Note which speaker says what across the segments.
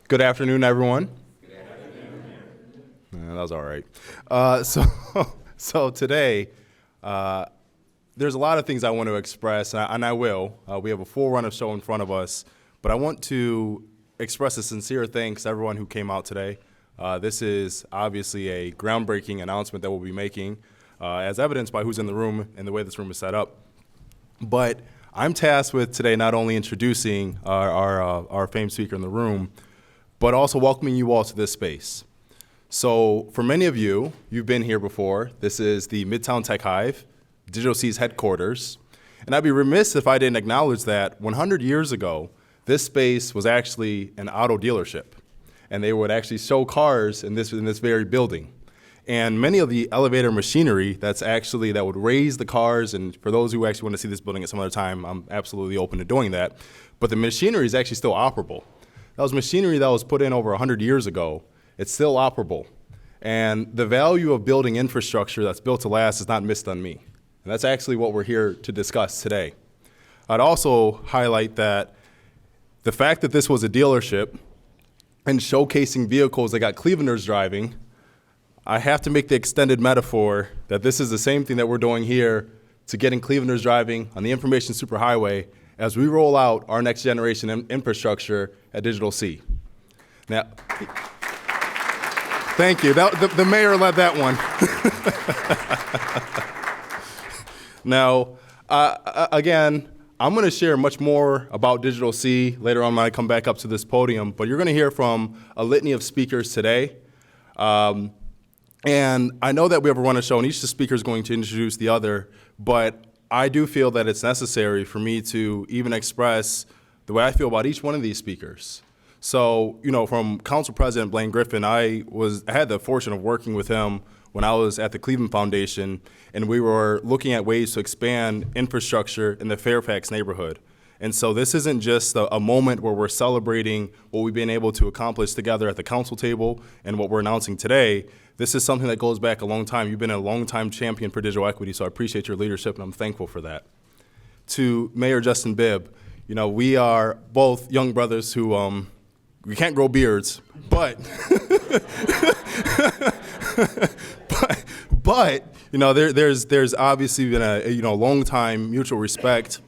Speaker 1: Good afternoon, everyone. That was all right. So today, there's a lot of things I want to express, and I will. We have a full run of show in front of us, but I want to express a sincere thanks to everyone who came out today. This is obviously a groundbreaking announcement that we'll be making, as evidenced by who's in the room and the way this room is set up. But I'm tasked with today not only introducing our famed speaker in the room, but also welcoming you all to this space. So for many of you, you've been here before. This is the Midtown Tech Hive, Digital C's headquarters. And I'd be remiss if I didn't acknowledge that 100 years ago, this space was actually an auto dealership. And they would actually show cars in this very building. And many of the elevator machinery that would raise the cars, and for those who actually want to see this building at some other time, I'm absolutely open to doing that. But the machinery is actually still operable. That was machinery that was put in over 100 years ago. It's still operable. And the value of building infrastructure that's built to last is not missed on me. And that's actually what we're here to discuss today. I'd also highlight that the fact that this was a dealership and showcasing vehicles that got Clevelanders driving, I have to make the extended metaphor that this is the same thing that we're doing here to getting Clevelanders driving on the information superhighway as we roll out our next generation infrastructure at Digital C. Now, thank you. The mayor led that one. Now, again, I'm going to share much more about Digital C later on when I come back up to this podium, but you're going to hear from a litany of speakers today. And I know that we have a run of show, and each of the speakers is going to introduce the other, but I do feel that it's necessary for me to even express the way I feel about each one of these speakers. So, from Council President Blaine Griffin, I had the fortune of working with him when I was at the Cleveland Foundation, and we were looking at ways to expand infrastructure in the Fairfax neighborhood. And so this isn't just a moment where we're celebrating what we've been able to accomplish together at the council table and what we're announcing today. This is something that goes back a long time. You've been a long-time champion for digital equity, so I appreciate your leadership, and I'm thankful for that. To Mayor Justin Bibb, we are both young brothers who, we can't grow beards, but there's obviously been a long time mutual respect.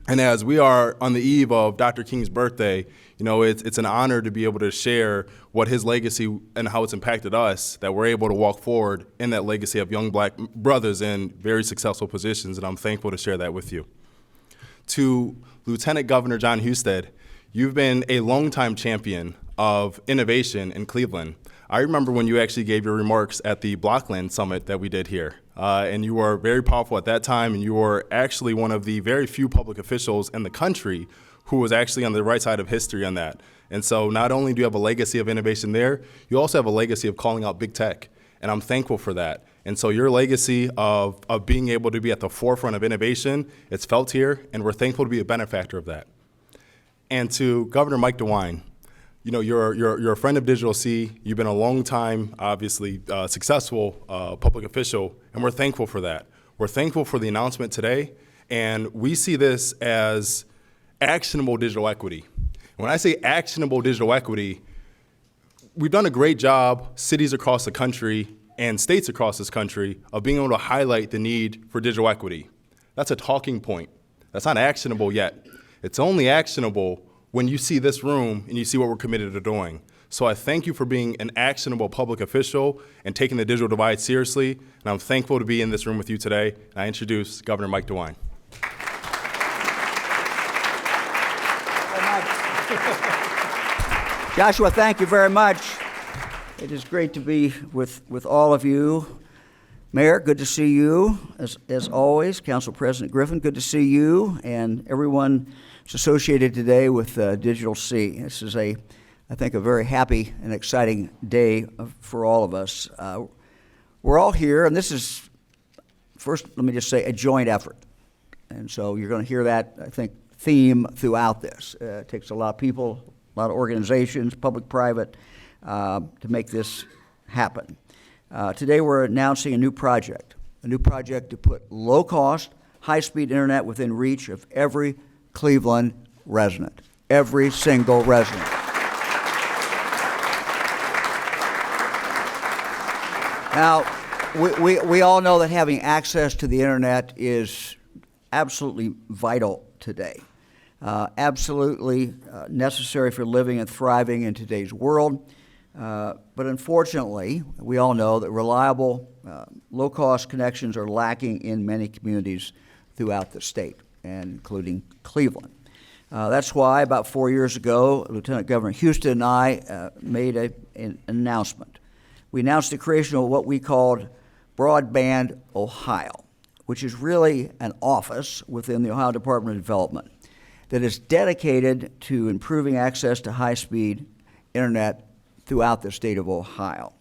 Speaker 1: And as we are on the eve of Dr. King's birthday, it's an honor to be able to share what his legacy and how it's impacted us, that we're able to walk forward in that legacy of young black brothers in very successful positions, and I'm thankful to share that with you. To Lieutenant Governor John Husted, you've been a longtime champion of innovation in Cleveland. I remember when you actually gave your remarks at the Blockland Summit that we did here. And you were very powerful at that time, and you were actually one of the very few public officials in the country who was actually on the right side of history on that. And so not only do you have a legacy of innovation there, you also have a legacy of calling out big tech. And I'm thankful for that. And so your legacy of being able to be at the forefront of innovation, it's felt here, and we're thankful to be a benefactor of that. And to Governor Mike DeWine, you're a friend of Digital C. You've been a long time, obviously, successful public official, and we're thankful for that. We're thankful for the announcement today, and we see this as actionable digital equity. When I say actionable digital equity, we've done a great job, cities across the country and states across this country, of being able to highlight the need for digital equity. That's a talking point. That's not actionable yet. It's only actionable when you see this room and you see what we're committed to doing. So I thank you for being an actionable public official and taking the digital divide seriously, and I'm thankful to be in this room with you today. And I introduce Governor Mike DeWine.
Speaker 2: Joshua, thank you very much. It is great to be with all of you. Mayor, good to see you, as always. Council President Griffin, good to see you, and everyone who's associated today with Digital C. This is, I think, a very happy and exciting day for all of us. We're all here, and this is, first, let me just say, a joint effort. And so you're going to hear that, I think, theme throughout this. It takes a lot of people, a lot of organizations, public, private, to make this happen. Today we're announcing a new project to put low-cost, high-speed internet within reach of every Cleveland resident, every single resident. Now, we all know that having access to the internet is absolutely vital today. Absolutely necessary for living and thriving in today's world. But unfortunately, we all know that reliable, low-cost connections are lacking in many communities throughout the state, and including Cleveland. That's why about 4 years ago, Lieutenant Governor Houston and I made an announcement. We announced the creation of what we called Broadband Ohio, which is really an office within the Ohio Department of Development that is dedicated to improving access to high-speed internet throughout the state of Ohio.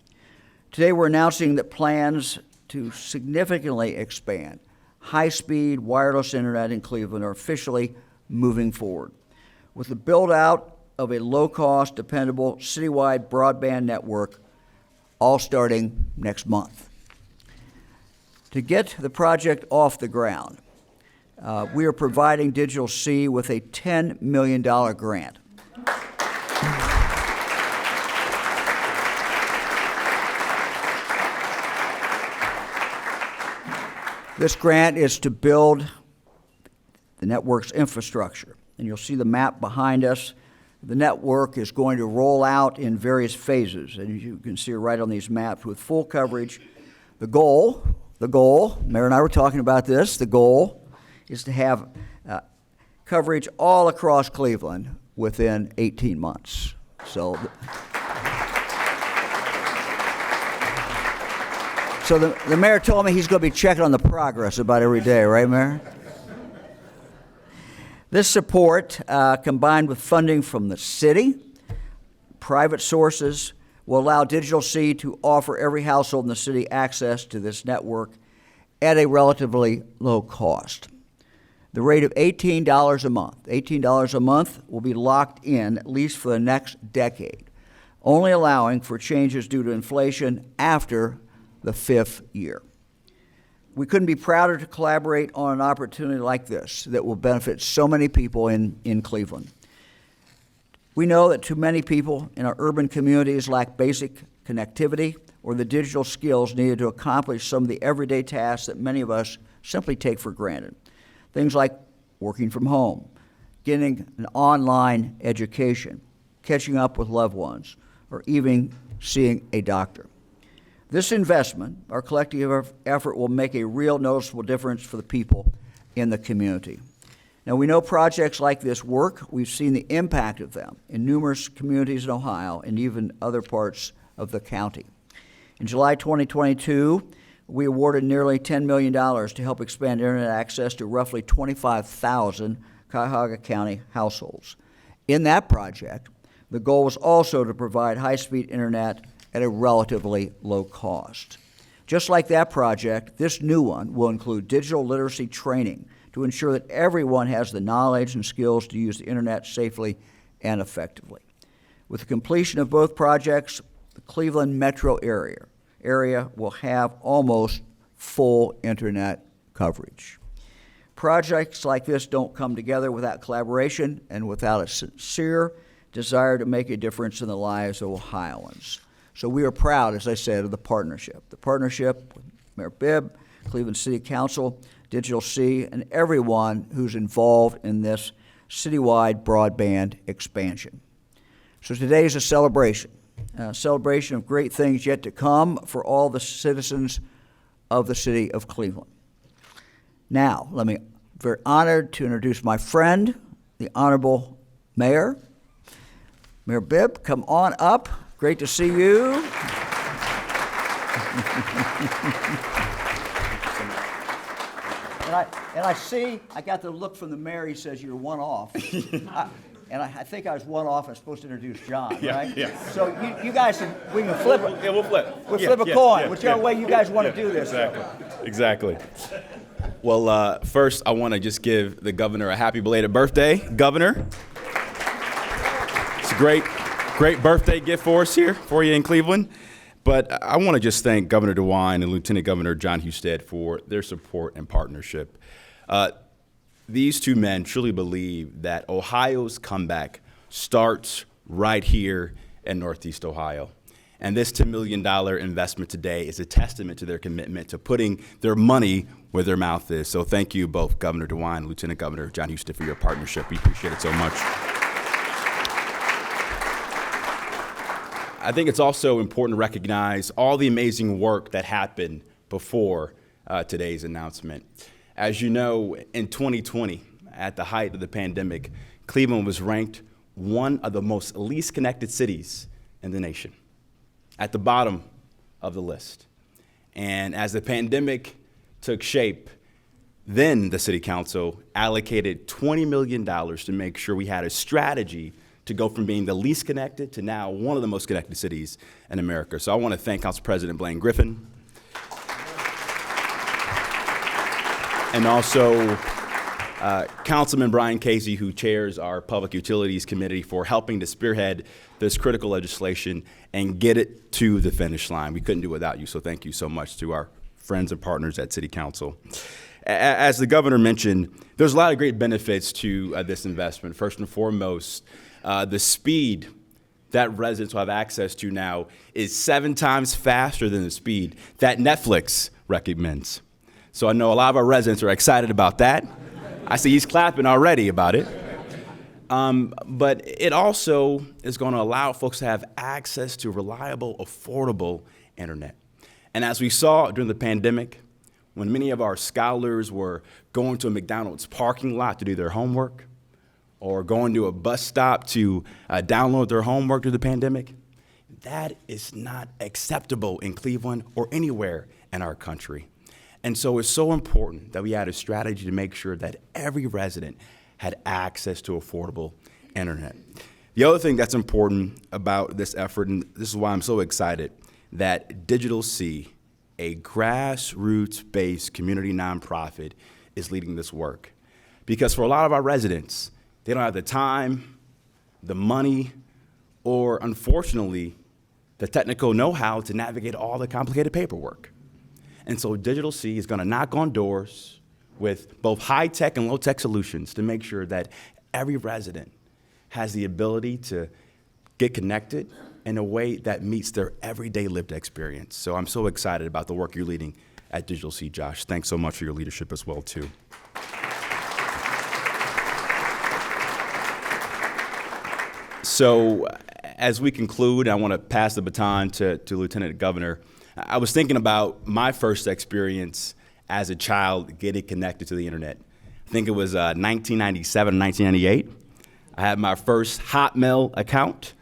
Speaker 2: Today we're announcing that plans to significantly expand high-speed wireless internet in Cleveland are officially moving forward, with the build-out of a low-cost, dependable, citywide broadband network, all starting next month. To get the project off the ground, we are providing Digital C with a $10 million grant. This grant is to build the network's infrastructure, and you'll see the map behind us. The network is going to roll out in various phases, and you can see right on these maps with full coverage. The goal, Mayor and I were talking about this, the goal is to have coverage all across Cleveland within 18 months. So the mayor told me he's going to be checking on the progress about every day, right, Mayor? This support, combined with funding from the city, private sources, will allow Digital C to offer every household in the city access to this network at a relatively low cost. The rate of $18 a month. $18 a month will be locked in at least for the next decade, only allowing for changes due to inflation after the 5th year. We couldn't be prouder to collaborate on an opportunity like this that will benefit so many people in Cleveland. We know that too many people in our urban communities lack basic connectivity or the digital skills needed to accomplish some of the everyday tasks that many of us simply take for granted. Things like working from home, getting an online education, catching up with loved ones, or even seeing a doctor. This investment, our collective effort, will make a real noticeable difference for the people in the community. Now, we know projects like this work. We've seen the impact of them in numerous communities in Ohio and even other parts of the county. In July 2022, we awarded nearly $10 million to help expand internet access to roughly 25,000 Cuyahoga County households. In that project, the goal was also to provide high-speed internet at a relatively low cost. Just like that project, this new one will include digital literacy training to ensure that everyone has the knowledge and skills to use the internet safely and effectively. With the completion of both projects, the Cleveland metro area will have almost full internet coverage. Projects like this don't come together without collaboration and without a sincere desire to make a difference in the lives of Ohioans. So we are proud, as I said, of the partnership with Mayor Bibb, Cleveland City Council, Digital C, and everyone who's involved in this citywide broadband expansion. So today is a celebration of great things yet to come for all the citizens of the city of Cleveland. Now, I'm very honored to introduce my friend, the Honorable Mayor Bibb. Come on up. Great to see you. And I see, I got the look from the mayor, he says you're one off. And I think I was one off, I'm supposed to introduce John, right?
Speaker 3: Yeah.
Speaker 2: So you guys, we can flip it.
Speaker 3: Yeah, we'll flip.
Speaker 2: We'll flip a coin, whichever way you guys want to do this.
Speaker 3: Exactly. Well, first, I want to just give the governor a happy belated birthday. Governor, it's a great birthday gift for us here, for you in Cleveland. But I want to just thank Governor DeWine and Lieutenant Governor John Husted for their support and partnership. These two men truly believe that Ohio's comeback starts right here in Northeast Ohio. And this $10 million investment today is a testament to their commitment to putting their money where their mouth is. So thank you both, Governor DeWine and Lieutenant Governor John Husted, for your partnership. We appreciate it so much. I think it's also important to recognize all the amazing work that happened before today's announcement. As you know, in 2020, at the height of the pandemic, Cleveland was ranked one of the most least connected cities in the nation, at the bottom of the list. And as the pandemic took shape, then the city council allocated $20 million to make sure we had a strategy to go from being the least connected to now one of the most connected cities in America. So I want to thank Council President Blaine Griffin, and also Councilman Brian Casey, who chairs our Public Utilities Committee, for helping to spearhead this critical legislation and get it to the finish line. We couldn't do it without you, so thank you so much to our friends and partners at City Council. As the governor mentioned, there's a lot of great benefits to this investment. First and foremost, the speed that residents will have access to now is 7 times faster than the speed that Netflix recommends. So I know a lot of our residents are excited about that. I see he's clapping already about it. But it also is going to allow folks to have access to reliable, affordable internet. And as we saw during the pandemic, when many of our scholars were going to a McDonald's parking lot to do their homework, or going to a bus stop to download their homework during the pandemic, that is not acceptable in Cleveland or anywhere in our country. And so it's so important that we had a strategy to make sure that every resident had access to affordable internet. The other thing that's important about this effort, and this is why I'm so excited, that Digital C, a grassroots-based community nonprofit, is leading this work. Because for a lot of our residents, they don't have the time, the money, or unfortunately, the technical know-how to navigate all the complicated paperwork. And so Digital C is going to knock on doors with both high-tech and low-tech solutions to make sure that every resident has the ability to get connected in a way that meets their everyday lived experience. So I'm so excited about the work you're leading at Digital C, Josh. Thanks so much for your leadership as well, too. So as we conclude, I want to pass the baton to Lieutenant Governor. I was thinking about my first experience as a child getting connected to the internet. I think it was 1997, 1998. I had my first Hotmail account.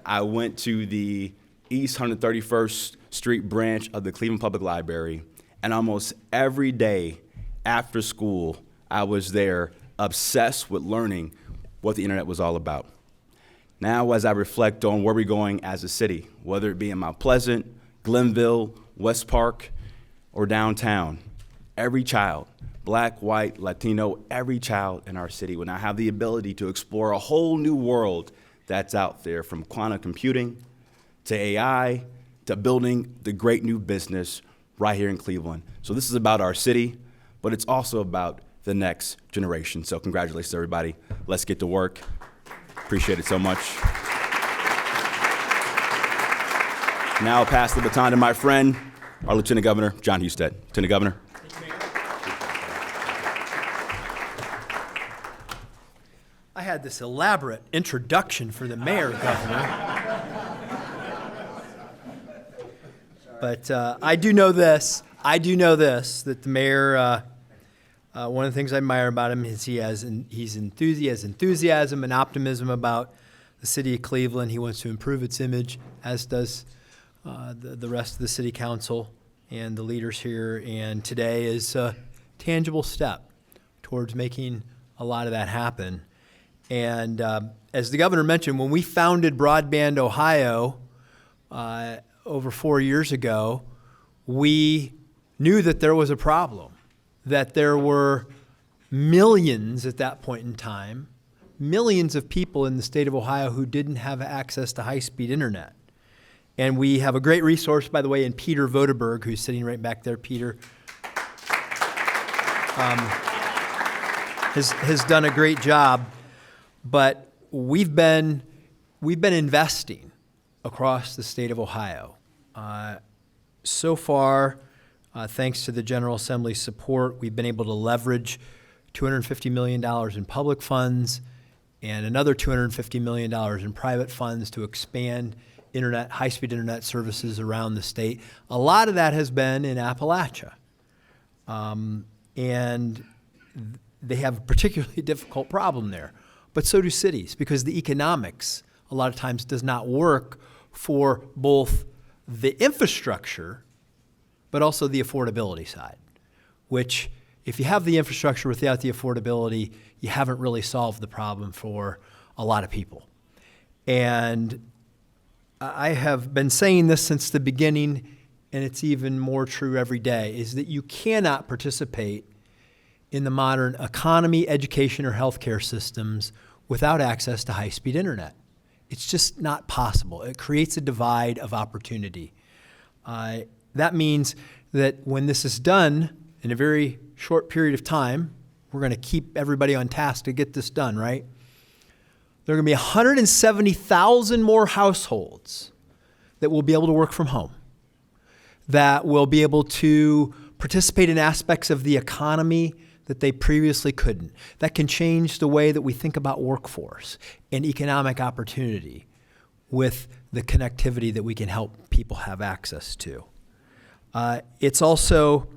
Speaker 3: I went to the East 131st Street branch of the Cleveland Public Library, and almost every day after school, I was there obsessed with learning what the internet was all about. Now, as I reflect on where we're going as a city, whether it be in Mount Pleasant, Glenville, West Park, or downtown, every child, Black, white, Latino, every child in our city will now have the ability to explore a whole new world that's out there, from quantum computing to AI to building the great new business right here in Cleveland. So this is about our city, but it's also about the next generation. So congratulations, everybody. Let's get to work. Appreciate it so much. Now I'll pass the baton to my friend, our Lieutenant Governor, John Husted. Lieutenant Governor.
Speaker 4: I had this elaborate introduction for the mayor, Governor. But I do know this, that the mayor, one of the things I admire about him is he has enthusiasm and optimism about the city of Cleveland. He wants to improve its image, as does the rest of the city council and the leaders here. And today is a tangible step towards making a lot of that happen. And as the governor mentioned, when we founded Broadband Ohio over 4 years ago, we knew that there was a problem, that there were millions at that point in time, millions of people in the state of Ohio who didn't have access to high-speed internet. And we have a great resource, by the way, in Peter Vodeberg, who's sitting right back there. Peter has done a great job. But we've been investing across the state of Ohio. So far, thanks to the General Assembly's support, we've been able to leverage $250 million in public funds and another $250 million in private funds to expand internet, high-speed internet services around the state. A lot of that has been in Appalachia. And they have a particularly difficult problem there. But so do cities, because the economics a lot of times does not work for both the infrastructure, but also the affordability side, which if you have the infrastructure without the affordability, you haven't really solved the problem for a lot of people. And I have been saying this since the beginning, and it's even more true every day, is that you cannot participate in the modern economy, education, or healthcare systems without access to high-speed internet. It's just not possible. It creates a divide of opportunity. That means that when this is done in a very short period of time, we're going to keep everybody on task to get this done, right? There are going to be 170,000 more households that will be able to work from home, that will be able to participate in aspects of the economy that they previously couldn't. That can change the way that we think about workforce and economic opportunity with the connectivity that we can help people have access to. It's also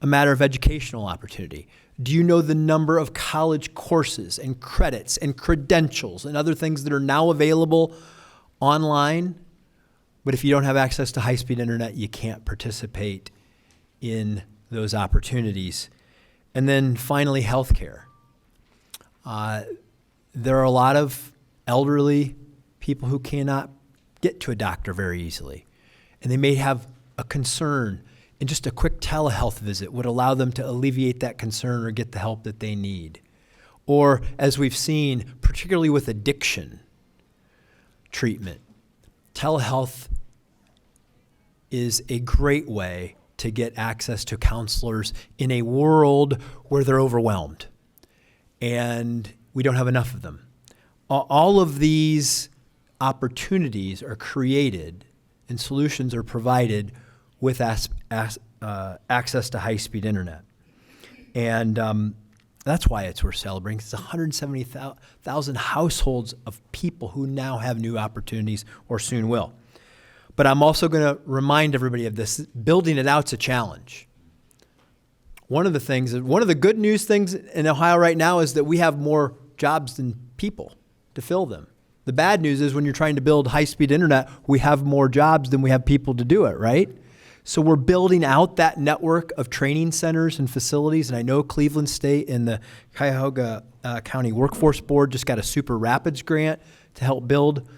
Speaker 4: a matter of educational opportunity. Do you know the number of college courses and credits and credentials and other things that are now available online? But if you don't have access to high-speed internet, you can't participate in those opportunities. And then finally, healthcare. There are a lot of elderly people who cannot get to a doctor very easily, and they may have a concern, and just a quick telehealth visit would allow them to alleviate that concern or get the help that they need. Or, as we've seen, particularly with addiction treatment, telehealth is a great way to get access to counselors in a world where they're overwhelmed and we don't have enough of them. All of these opportunities are created and solutions are provided with access to high-speed internet. And that's why it's worth celebrating. It's 170,000 households of people who now have new opportunities or soon will. But I'm also going to remind everybody of this. Building it out's a challenge. One of the good news things in Ohio right now is that we have more jobs than people to fill them. The bad news is when you're trying to build high-speed internet, we have more jobs than we have people to do it, right? So we're building out that network of training centers and facilities. And I know Cleveland State and the Cuyahoga County Workforce Board just got a Super Rapids grant to help build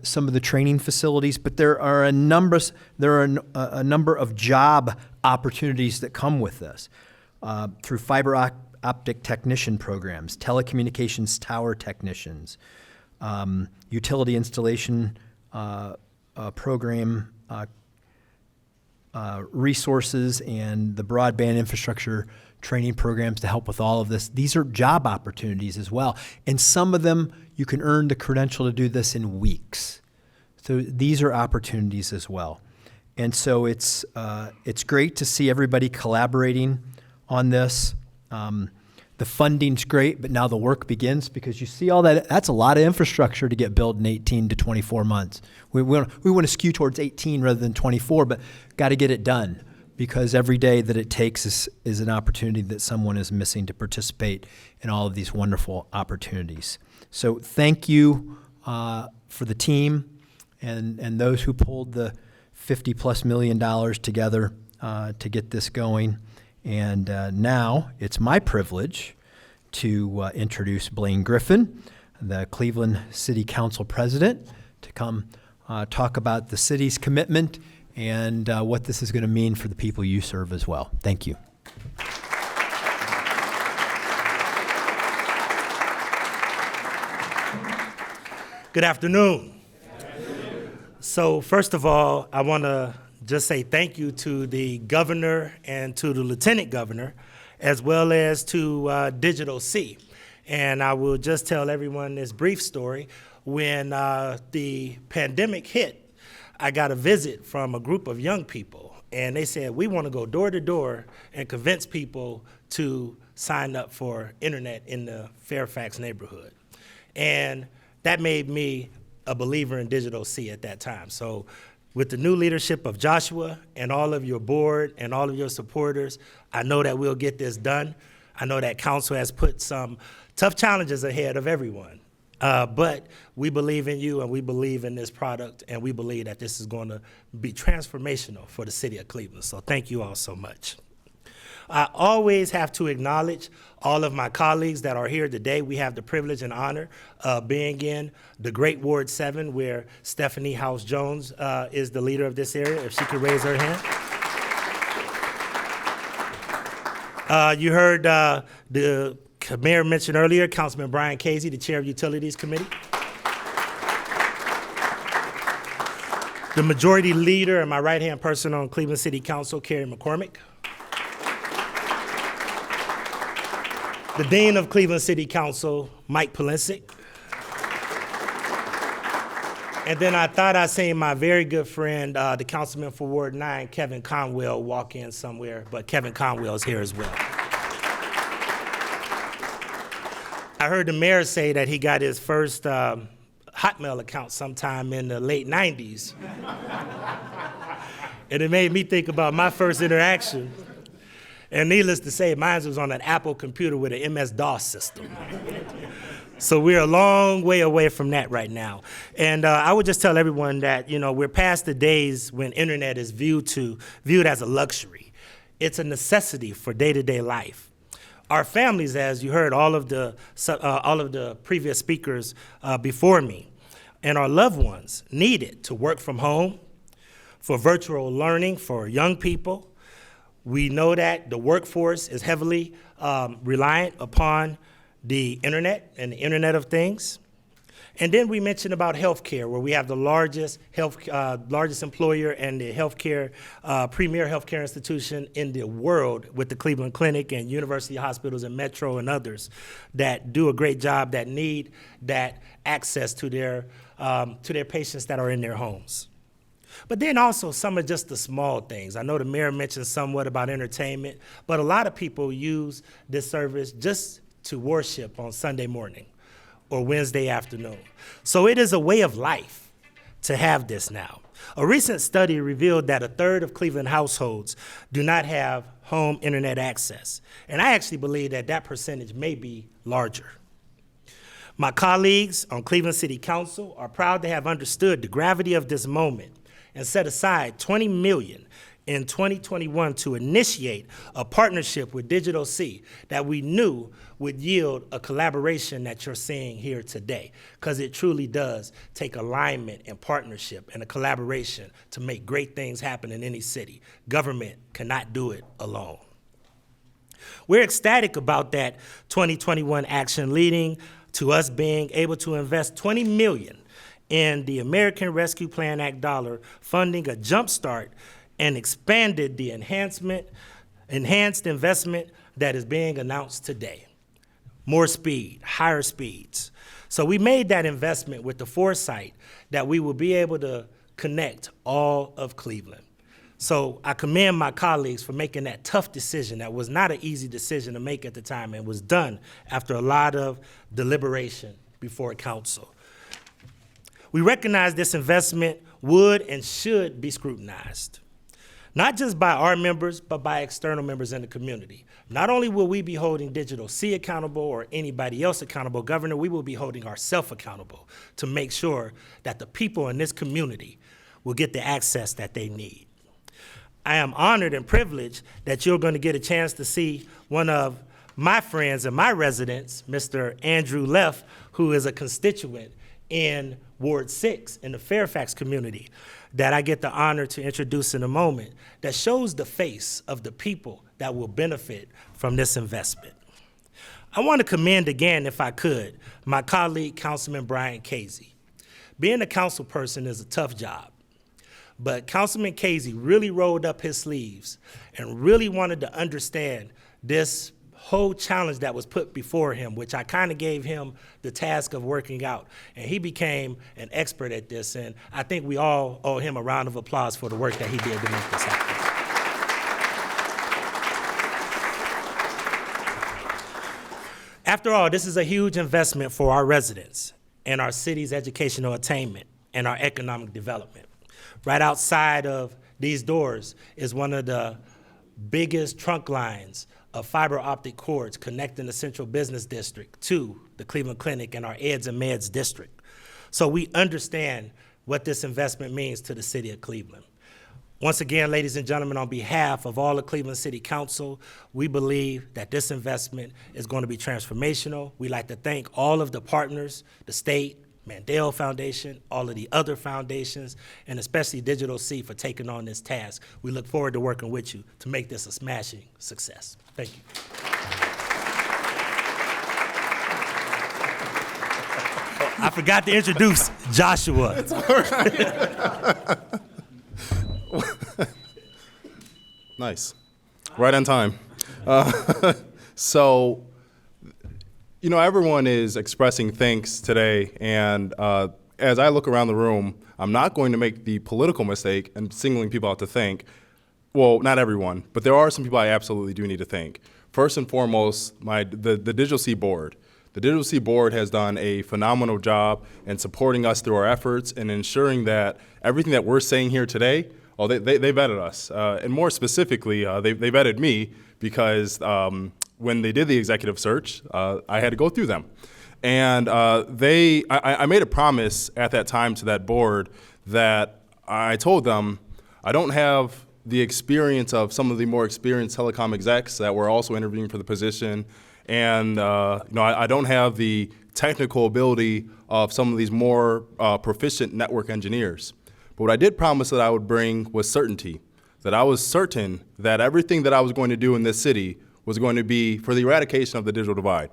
Speaker 4: some of the training facilities, but there are a number of job opportunities that come with this through fiber optic technician programs, telecommunications tower technicians, utility installation program resources, and the broadband infrastructure training programs to help with all of this. These are job opportunities as well. And some of them, you can earn the credential to do this in weeks. So these are opportunities as well. And so it's great to see everybody collaborating on this. The funding's great, but now the work begins, because you see all that. That's a lot of infrastructure to get built in 18 to 24 months. We want to skew towards 18 rather than 24, but got to get it done, because every day that it takes is an opportunity that someone is missing to participate in all of these wonderful opportunities. So thank you for the team and those who pulled the $50+ million together to get this going. And now it's my privilege to introduce Blaine Griffin, the Cleveland City Council President, to come talk about the city's commitment and what this is going to mean for the people you serve as well. Thank you.
Speaker 5: Good afternoon. So first of all, I want to just say thank you to the governor and to the lieutenant governor, as well as to Digital C. And I will just tell everyone this brief story. when the pandemic hit, I got a visit from a group of young people, and they said, we want to go door to door and convince people to sign up for internet in the Fairfax neighborhood. And that made me a believer in Digital C at that time. So with the new leadership of Joshua and all of your board and all of your supporters, I know that we'll get this done. I know that council has put some tough challenges ahead of everyone. But we believe in you and we believe in this product, and we believe that this is going to be transformational for the city of Cleveland. So thank you all so much. I always have to acknowledge all of my colleagues that are here today. We have the privilege and honor of being in the great Ward 7, where Stephanie House-Jones is the leader of this area, if she could raise her hand. You heard the mayor mentioned earlier, Councilman Brian Casey, the chair of Utilities Committee. The majority leader and my right-hand person on Cleveland City Council, Carrie McCormick. The Dean of Cleveland City Council, Mike Polensik. And then I thought I seen my very good friend, the councilman for Ward 9, Kevin Conwell, walk in somewhere, but Kevin Conwell's here as well. I heard the mayor say that he got his first Hotmail account sometime in the late 90s. And it made me think about my first interaction. And needless to say, mine was on an Apple computer with an MS-DOS system. So we're a long way away from that right now. And I would just tell everyone that, you know, we're past the days when internet is viewed as a luxury. It's a necessity for day-to-day life. Our families, as you heard all of the previous speakers before me, and our loved ones need it to work from home, for virtual learning for young people. We know that the workforce is heavily reliant upon the internet and the Internet of Things. And then we mentioned about healthcare, where we have the largest employer and the premier healthcare institution in the world, with the Cleveland Clinic and University Hospitals and Metro and others that do a great job, that need that access to their patients that are in their homes. But then also some of just the small things. I know the mayor mentioned somewhat about entertainment, but a lot of people use this service just to worship on Sunday morning or Wednesday afternoon. So it is a way of life to have this now. A recent study revealed that a third of Cleveland households do not have home internet access. And I actually believe that that percentage may be larger. My colleagues on Cleveland City Council are proud to have understood the gravity of this moment and set aside $20 million in 2021 to initiate a partnership with Digital C that we knew would yield a collaboration that you're seeing here today, because it truly does take alignment and partnership and a collaboration to make great things happen in any city. Government cannot do it alone. We're ecstatic about that 2021 action, leading to us being able to invest $20 million in the American Rescue Plan Act dollar, funding a jumpstart and expanded the enhanced investment that is being announced today. More speed, higher speeds. So we made that investment with the foresight that we will be able to connect all of Cleveland. So I commend my colleagues for making that tough decision. That was not an easy decision to make at the time, and was done after a lot of deliberation before council. We recognize this investment would and should be scrutinized, not just by our members, but by external members in the community. Not only will we be holding Digital C accountable or anybody else accountable, Governor, we will be holding ourselves accountable to make sure that the people in this community will get the access that they need. I am honored and privileged that you're going to get a chance to see one of my friends and my residents, Mr. Andrew Leff, who is a constituent in Ward 6 in the Fairfax community, that I get the honor to introduce in a moment, that shows the face of the people that will benefit from this investment. I want to commend again, if I could, my colleague, Councilman Brian Casey. Being a council person is a tough job, but Councilman Casey really rolled up his sleeves and really wanted to understand this whole challenge that was put before him, which I kind of gave him the task of working out. And he became an expert at this, and I think we all owe him a round of applause for the work that he did to make this happen. After all, this is a huge investment for our residents and our city's educational attainment and our economic development. Right outside of these doors is one of the biggest trunk lines of fiber optic cords connecting the Central Business District to the Cleveland Clinic and our Eds and Meds district. So we understand what this investment means to the city of Cleveland. Once again, ladies and gentlemen, on behalf of all the Cleveland City Council, we believe that this investment is going to be transformational. We'd like to thank all of the partners, the state, Mandel Foundation, all of the other foundations, and especially Digital C for taking on this task. We look forward to working with you to make this a smashing success. Thank you. I forgot to introduce Joshua.
Speaker 1: Nice. Right on time. So, you know, everyone is expressing thanks today, and as I look around the room, I'm not going to make the political mistake and singling people out to thank. Well, not everyone, but there are some people I absolutely do need to thank. First and foremost, the Digital C Board. The Digital C Board has done a phenomenal job in supporting us through our efforts and ensuring that everything that we're saying here today, they vetted us. And more specifically, they vetted me because when they did the executive search, I had to go through them. And I made a promise at that time to that board that I told them I don't have the experience of some of the more experienced telecom execs that were also interviewing for the position. And I don't have the technical ability of some of these more proficient network engineers. But what I did promise that I would bring was certainty, that I was certain that everything that I was going to do in this city was going to be for the eradication of the digital divide.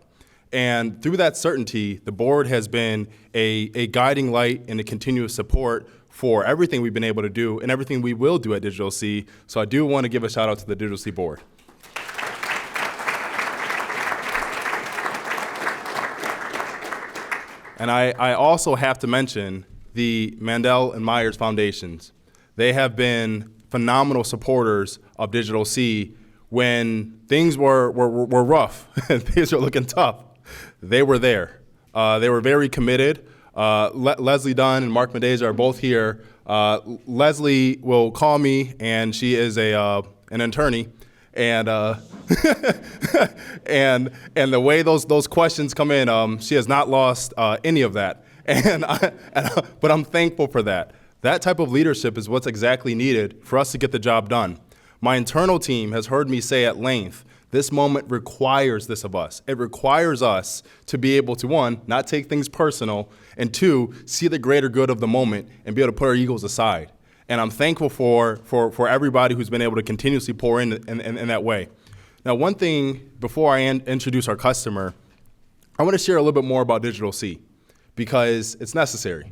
Speaker 1: And through that certainty, the board has been a guiding light and a continuous support for everything we've been able to do and everything we will do at Digital C. So I do want to give a shout out to the Digital C board. And I also have to mention the Mandel and Myers Foundations. They have been phenomenal supporters of Digital C when things were rough and things were looking tough. They were there. They were very committed. Leslie Dunn and Mark Medeza are both here. Leslie will call me, and she is an attorney, and and the way those questions come in, she has not lost any of that. But I'm thankful for that. That type of leadership is what's exactly needed for us to get the job done. My internal team has heard me say at length, this moment requires this of us. It requires us to be able to, one, not take things personal, and two, see the greater good of the moment and be able to put our egos aside. And I'm thankful for everybody who's been able to continuously pour in that way. Now, one thing before I introduce our customer, I want to share a little bit more about Digital C because it's necessary.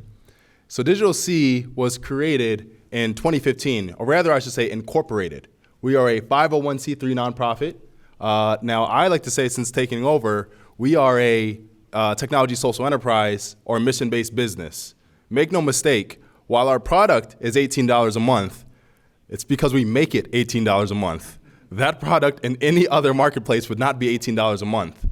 Speaker 1: So Digital C was created in 2015, or rather I should say incorporated. We are a 501c3 nonprofit. Now, I like to say since taking over, we are a technology social enterprise or mission-based business. Make no mistake, while our product is $18 a month, it's because we make it $18 a month. That product in any other marketplace would not be $18 a month.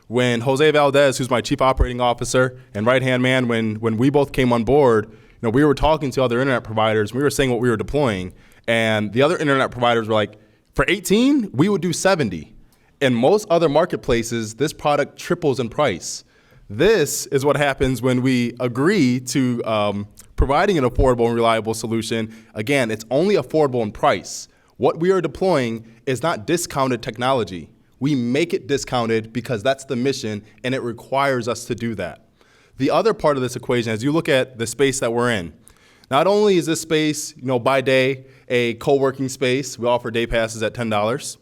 Speaker 1: When Jose Valdez, who's my chief operating officer and right-hand man, when we both came on board, we were talking to other internet providers, we were saying what we were deploying, and the other internet providers were like, for 18, we would do 70. In most other marketplaces, this product triples in price. This is what happens when we agree to providing an affordable and reliable solution. Again, it's only affordable in price. What we are deploying is not discounted technology. We make it discounted because that's the mission, and it requires us to do that. The other part of this equation, as you look at the space that we're in, not only is this space, by day, a co-working space. We offer day passes at $10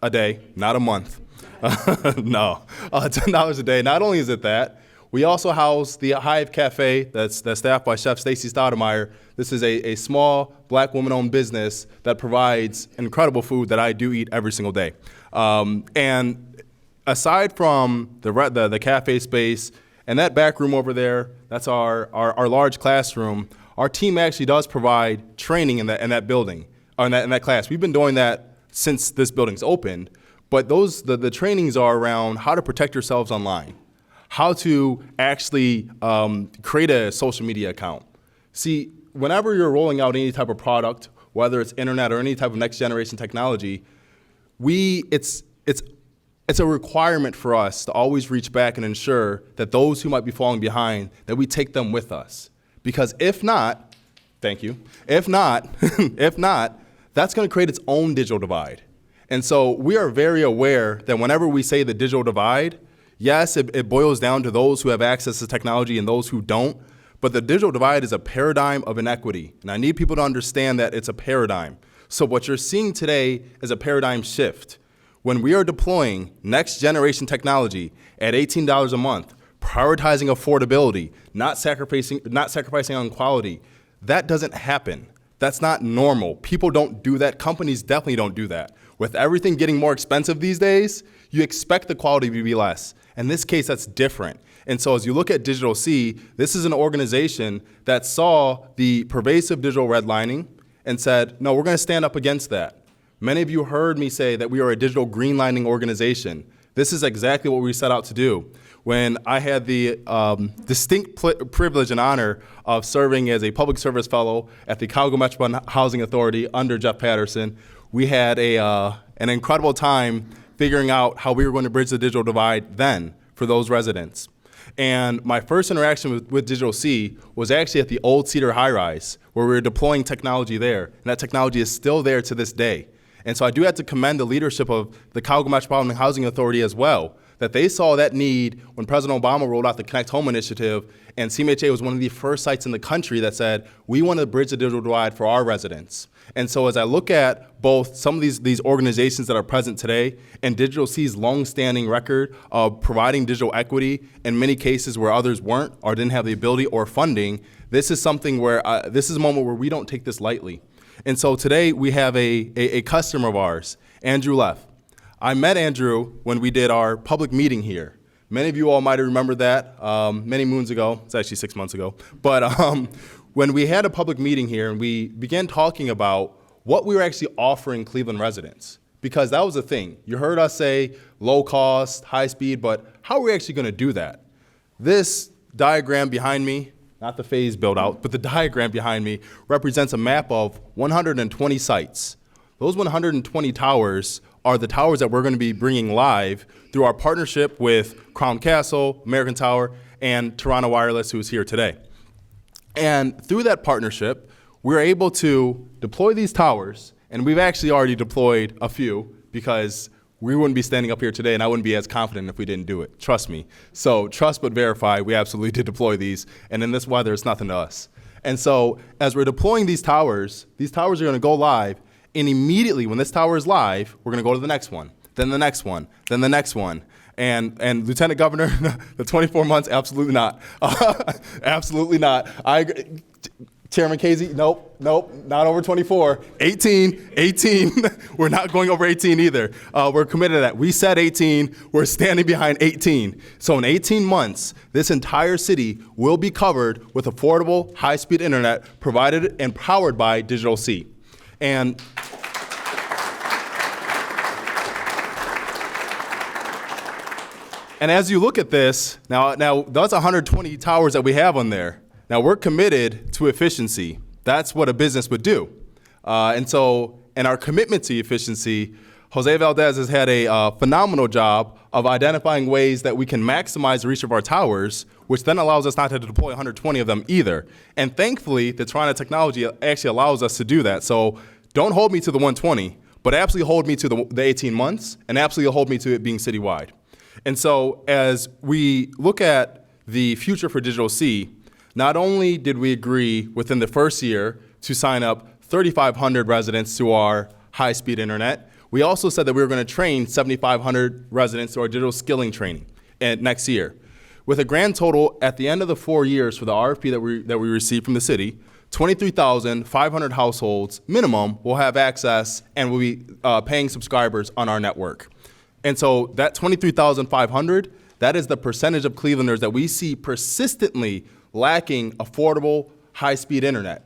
Speaker 1: a day, not a month. No, $10 a day. Not only is it that, we also house the Hive Cafe that's staffed by Chef Stacy Stoudemire. This is a small black woman-owned business that provides incredible food that I do eat every single day. And aside from the cafe space and that back room over there, that's our large classroom, our team actually does provide training in that building, or in that class. We've been doing that since this building's opened, but the trainings are around how to protect yourselves online, how to actually create a social media account. See, whenever you're rolling out any type of product, whether it's internet or any type of next generation technology, it's a requirement for us to always reach back and ensure that those who might be falling behind, that we take them with us. Because if not, thank you, if not, that's going to create its own digital divide. And so we are very aware that whenever we say the digital divide, yes, it boils down to those who have access to technology and those who don't, but the digital divide is a paradigm of inequity. And I need people to understand that it's a paradigm. So what you're seeing today is a paradigm shift. When we are deploying next generation technology at $18 a month, prioritizing affordability, not sacrificing on quality, that doesn't happen. That's not normal. People don't do that. Companies definitely don't do that. With everything getting more expensive these days, you expect the quality to be less. In this case, that's different. And so as you look at Digital C, this is an organization that saw the pervasive digital redlining and said, no, we're going to stand up against that. Many of you heard me say that we are a digital greenlining organization. This is exactly what we set out to do. When I had the distinct privilege and honor of serving as a public service fellow at the Chicago Metropolitan Housing Authority under Jeff Patterson, we had an incredible time figuring out how we were going to bridge the digital divide then for those residents. And my first interaction with Digital C was actually at the old Cedar high-rise, where we were deploying technology there, and that technology is still there to this day. And so I do have to commend the leadership of the Chicago Metropolitan Housing Authority as well, that they saw that need when President Obama rolled out the Connect Home initiative, and CMHA was one of the first sites in the country that said, we want to bridge the digital divide for our residents. And so as I look at both some of these organizations that are present today and Digital C's longstanding record of providing digital equity in many cases where others weren't or didn't have the ability or funding, this is something where, this is a moment where we don't take this lightly. And so today we have a customer of ours, Andrew Leff. I met Andrew when we did our public meeting here. Many of you all might have remembered that many moons ago. It's actually 6 months ago. But when we had a public meeting here and we began talking about what we were actually offering Cleveland residents, because that was the thing. You heard us say low cost, high speed, but how are we actually going to do that? This diagram behind me, not the phase build out, but the diagram behind me represents a map of 120 sites. Those 120 towers are the towers that we're going to be bringing live through our partnership with Crown Castle, American Tower, and Toronto Wireless, who is here today. And through that partnership, we're able to deploy these towers, and we've actually already deployed a few because we wouldn't be standing up here today and I wouldn't be as confident if we didn't do it. Trust me. So trust but verify, we absolutely did deploy these, and in this weather, it's nothing to us. And so as we're deploying these towers are going to go live, and immediately when this tower is live, we're going to go to the next one, then the next one, then the next one. And Lieutenant Governor, the 24 months, absolutely not. Absolutely not. Chairman Casey, nope, not over 24. 18. We're not going over 18 either. We're committed to that. We said 18. We're standing behind 18. So in 18 months, this entire city will be covered with affordable, high-speed internet provided and powered by Digital C. And as you look at this, now that's 120 towers that we have on there. Now we're committed to efficiency. That's what a business would do. And our commitment to efficiency, Jose Valdez has had a phenomenal job of identifying ways that we can maximize the reach of our towers, which then allows us not to deploy 120 of them either. And thankfully, the Toronto technology actually allows us to do that. So don't hold me to the 120, but absolutely hold me to the 18 months, and absolutely hold me to it being citywide. And so as we look at the future for Digital C, not only did we agree within the first year to sign up 3,500 residents to our high-speed internet, we also said that we were going to train 7,500 residents to our digital skilling training next year, with a grand total at the end of the 4 years for the RFP that we received from the city. 23,500 households minimum will have access and will be paying subscribers on our network. And so that 23,500, that is the percentage of Clevelanders that we see persistently lacking affordable, high-speed internet.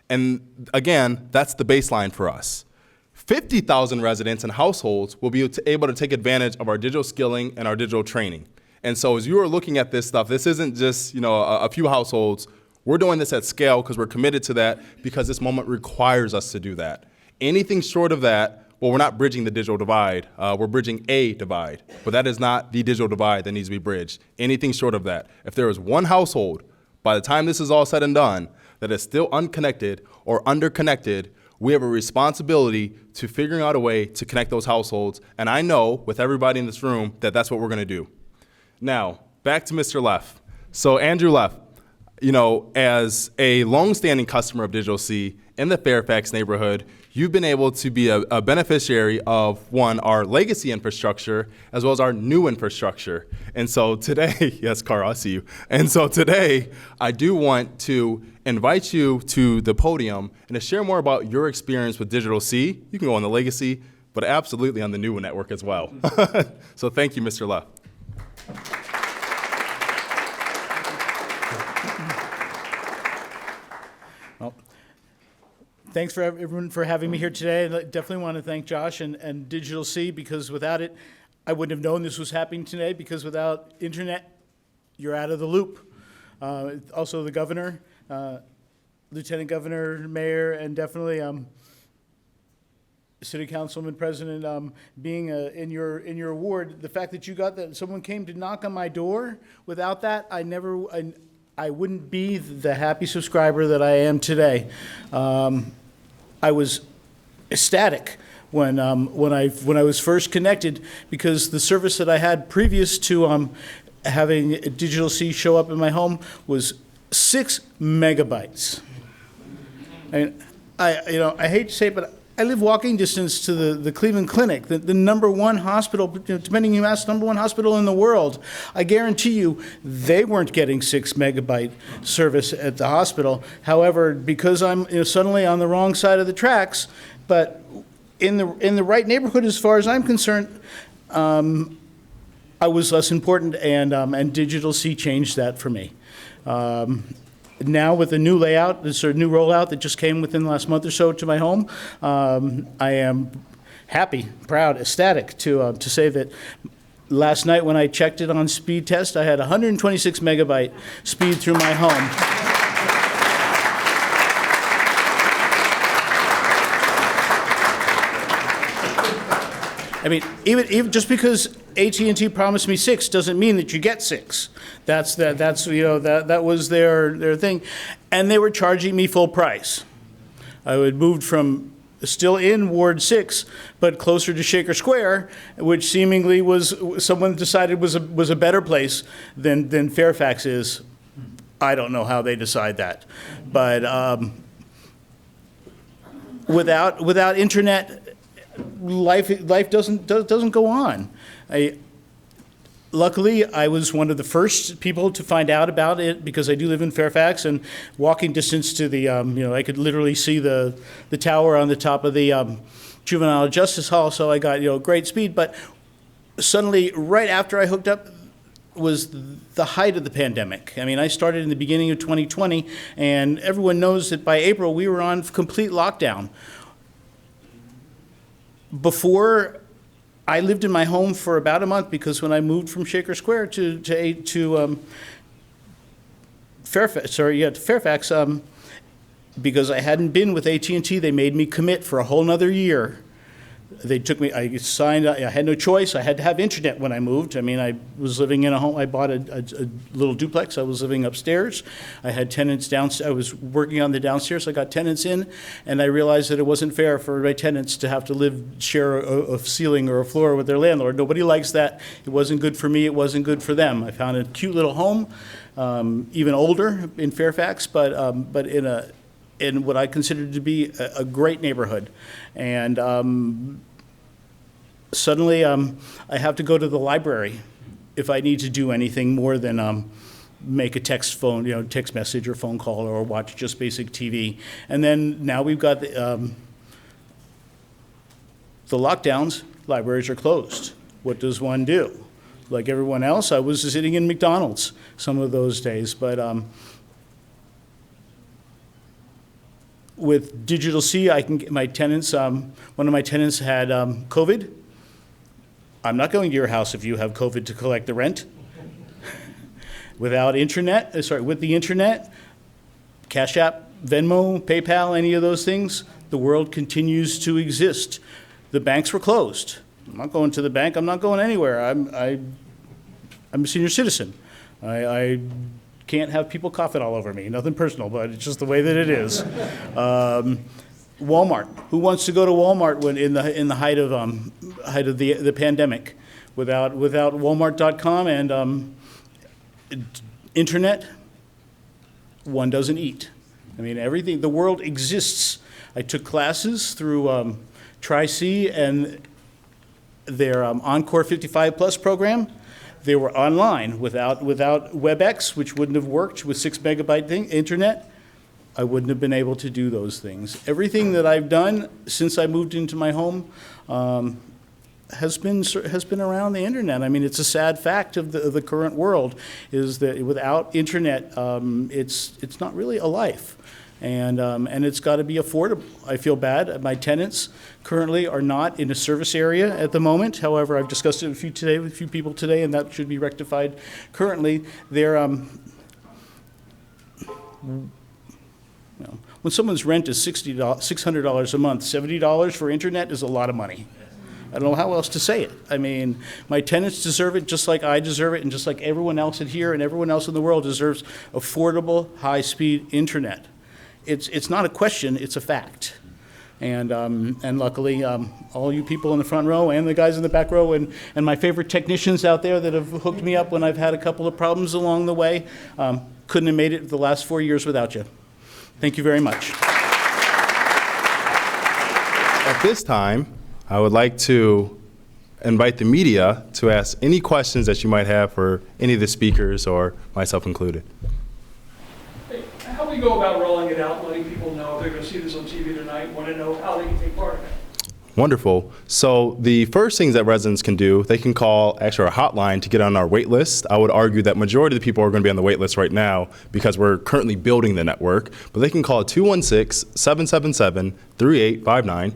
Speaker 1: And again, that's the baseline for us. 50,000 residents and households will be able to take advantage of our digital skilling and our digital training. And so as you are looking at this stuff, this isn't just a few households. We're doing this at scale because we're committed to that because this moment requires us to do that. Anything short of that, well, we're not bridging the digital divide. We're bridging a divide, but that is not the digital divide that needs to be bridged. Anything short of that. If there is one household, by the time this is all said and done, that is still unconnected or underconnected, we have a responsibility to figuring out a way to connect those households. And I know with everybody in this room that that's what we're going to do. Now, back to Mr. Leff. So Andrew Leff, as a longstanding customer of Digital C in the Fairfax neighborhood, you've been able to be a beneficiary of, one, our legacy infrastructure, as well as our new infrastructure. And so today, yes, Carl, I see you. And so today, I do want to invite you to the podium and to share more about your experience with Digital C. You can go on the legacy, but absolutely on the new network as well. So thank you, Mr. Leff.
Speaker 6: Well, thanks for everyone for having me here today. I definitely want to thank Josh and Digital C, because without it, I wouldn't have known this was happening today, because without internet, you're out of the loop. Also the governor, Lieutenant Governor, Mayor, and definitely City Councilman, President, being in your ward, the fact that you got that, someone came to knock on my door. Without that, I wouldn't be the happy subscriber that I am today. I was ecstatic when I was first connected, because the service that I had previous to having Digital C show up in my home was 6 megabytes. And I hate to say it, but I live walking distance to the Cleveland Clinic, the number one hospital, depending on who asks, number one hospital in the world. I guarantee you they weren't getting 6 megabyte service at the hospital. However, because I'm suddenly on the wrong side of the tracks, but in the right neighborhood as far as I'm concerned, I was less important, and Digital C changed that for me. Now with the new layout, this sort of new rollout that just came within the last month or so to my home, I am happy, proud, ecstatic to say that last night when I checked it on speed test, I had 126 megabyte speed through my home. I mean, even just because AT&T promised me 6 doesn't mean that you get 6. That was their thing, and they were charging me full price. I had moved from still in Ward 6, but closer to Shaker Square, which seemingly was someone decided was a better place than Fairfax is. I don't know how they decide that, but without internet, life doesn't go on. Luckily, I was one of the first people to find out about it, because I do live in Fairfax, and walking distance to the I could literally see the tower on the top of the Juvenile Justice Hall, so I got great speed. But suddenly, right after I hooked up, was the height of the pandemic. I mean, I started in the beginning of 2020, and everyone knows that by April we were on complete lockdown. Before, I lived in my home for about a month, because when I moved from Shaker Square to Fairfax, because I hadn't been with AT&T, they made me commit for a whole nother year. They took me, I signed, I had no choice. I had to have internet when I moved. I mean, I was living in a home, I bought a little duplex. I was living upstairs. I had tenants downstairs. I was working on the downstairs. So I got tenants in, and I realized that it wasn't fair for my tenants to have to share a ceiling or a floor with their landlord. Nobody likes that. It wasn't good for me. It wasn't good for them. I found a cute little home, even older in Fairfax, but in what I considered to be a great neighborhood. And suddenly I have to go to the library if I need to do anything more than make a text message or phone call, or watch just basic TV. And then now we've got the lockdowns, libraries are closed. what does one do? Like everyone else, I was sitting in McDonald's some of those days, but with Digital C, I can get my tenants, one of my tenants had COVID. I'm not going to your house if you have COVID to collect the rent. With the internet, Cash App, Venmo, PayPal, any of those things, the world continues to exist. The banks were closed. I'm not going to the bank. I'm not going anywhere. I'm a senior citizen. I can't have people coughing all over me. Nothing personal, but it's just the way that it is. Walmart. Who wants to go to Walmart when in the height of the pandemic? Without Walmart.com and internet, one doesn't eat. I mean, everything. The world exists. I took classes through Tri-C and their Encore 55 Plus program. They were online without WebEx, which wouldn't have worked with 6 megabyte internet. I wouldn't have been able to do those things. Everything that I've done since I moved into my home has been around the internet. I mean, it's a sad fact of the current world is that without internet, it's not really a life. And it's got to be affordable. I feel bad. My tenants currently are not in a service area at the moment. However, I've discussed it with a few people today, and that should be rectified. Currently, they're when someone's rent is $600 a month, $70 for internet is a lot of money. I don't know how else to say it. I mean, my tenants deserve it just like I deserve it, and just like everyone else in here and everyone else in the world deserves affordable, high-speed internet. It's not a question, it's a fact. And luckily, all you people in the front row and the guys in the back row and my favorite technicians out there that have hooked me up when I've had a couple of problems along the way, couldn't have made it the last 4 years without you. Thank you very much.
Speaker 1: At this time, I would like to invite the media to ask any questions that you might have for any of the speakers or myself included.
Speaker 7: How do we go about rolling it out, letting people know they're going to see this on TV tonight, want to know how they can take part in it?
Speaker 1: Wonderful. So the first things that residents can do, they can call actually our hotline to get on our wait list. I would argue that majority of the people are going to be on the wait list right now because we're currently building the network, but they can call 216-777-3859.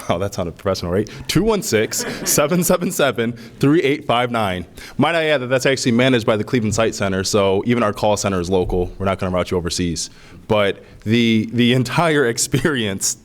Speaker 1: Oh, that sounded professional, right? 216-777-3859. Might I add that that's actually managed by the Cleveland Site Center, so even our call center is local. We're not going to route you overseas. But the entire experience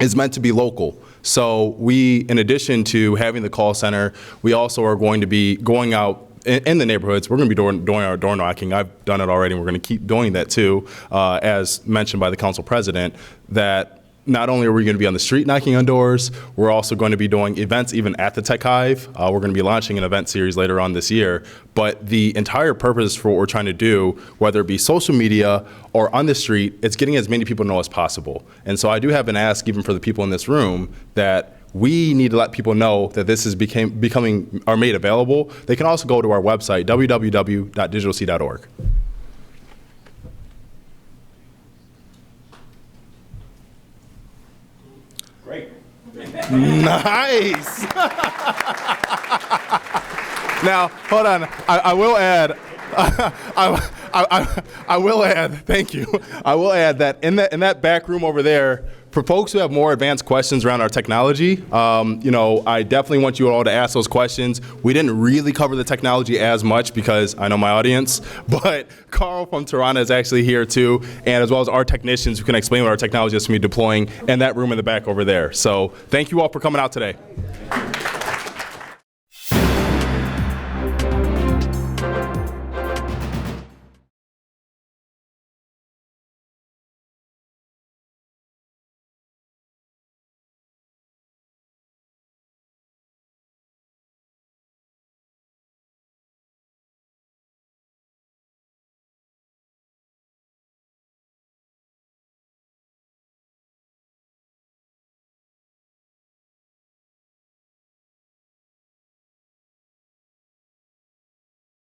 Speaker 1: is meant to be local. So we, in addition to having the call center, we also are going to be going out in the neighborhoods. We're going to be doing our door knocking. I've done it already, and we're going to keep doing that too, as mentioned by the council president, that not only are we going to be on the street knocking on doors, we're also going to be doing events even at the Tech Hive. We're going to be launching an event series later on this year. But the entire purpose for what we're trying to do, whether it be social media or on the street, it's getting as many people to know as possible. And so I do have an ask even for the people in this room that we need to let people know that this is becoming or made available. They can also go to our website, www.digitalc.org. Nice. Now, hold on. I will add. I will add. Thank you. I will add that in that back room over there, for folks who have more advanced questions around our technology, I definitely want you all to ask those questions. We didn't really cover the technology as much because I know my audience, but Carl from Tirana is actually here too, and as well as our technicians who can explain what our technology is going to be deploying in that room in the back over there. So thank you all for coming out today.